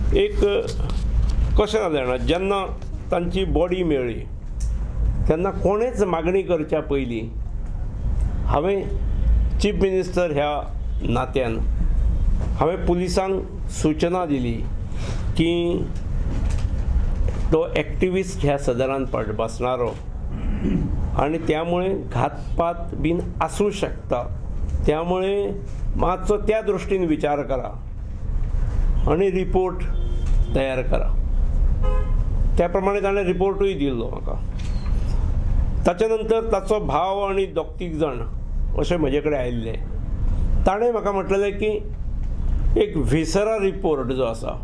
एक कशें जालें जाणा, जेन्ना तांची बॉडी मेळ्ळी तेन्ना कोणेच मागणी करच्या पयलीं हांवें चीफ मिनिस्टर ह्या नात्यान हांवें पुलिसांक सूचना दिली की तो एक्टिविस्ट ह्या सदरान बसणारो आणि त्यामुळे घातपात बीन आसूं शकता, त्यामुळे मातसो त्या दृश्टीन विचार करा आणि रिपोर्ट तयार करा. त्या प्रमाणे ताणें रिपोर्टूय दिल्लो म्हाका. ताच्या नंतर ताचो भाव आणि दोग-तीग जाण अशे म्हजे कडेन आयिल्ले. ताणें म्हाका म्हटलेलें की एक व्हिसरा रिपोर्ट जो आसा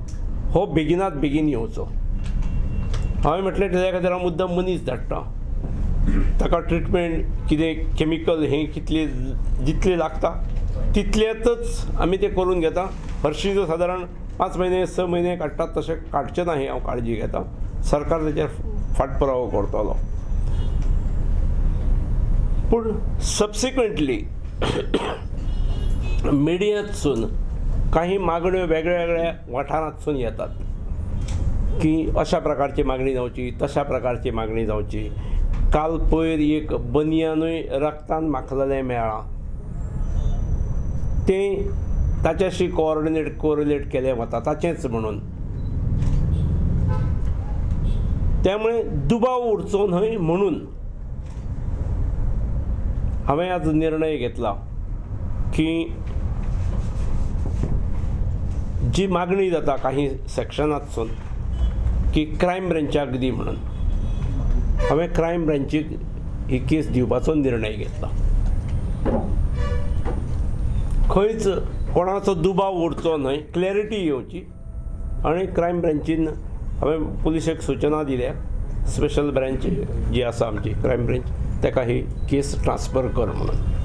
हो बेगिनात बेगीन येवचो. हांवें म्हटलें तेज्या खातीर हांव मुद्दम मनीस धाडटा, ताका ट्रिटमेंट कितें केमिकल हें कितले जितले लागता तितलेतच आमी ते करून घेता. हरशीं जो सादारण 5 म्हयने 6 म्हयने काडटात तशें काडचें ना, हें हांव काळजी घेता. सरकार तेचेर फाटपुरावो करतलो. पूण सबसिक्वेंटली मिडियांतसून काही मागण्यो वेगळ्या वेगळ्या वाठारांतसून येतात की अशा प्रकारची मागणी जावची, तशा प्रकारची मागणी जावची. काल पयर एक बनियानूय रक्तान माखलेलें मेळ्ळां, तें ताच्याशी कोरिलेट केलें वता ताचेंच म्हणून. त्यामुळे दुबाव उरचो न्हय म्हणून हांवें आज निर्णय घेतला की जी मागणी जाता काही सेक्शनांतसून की क्रायम ब्रँचाक दी म्हणून, हांवें क्रायम ब्रँचीक ही केस दिवपाचो निर्णय घेतला. खंयच कोणाचो दुबाव उरचो न्हय, क्लॅरिटी येवची. आनी क्रायम ब्रँचीन हांवें पुलिशेक सूचना दिल्या, स्पेशल ब्रँच जी आसा आमची क्रायम ब्रँच, ताका ही केस ट्रान्सफर कर म्हणून.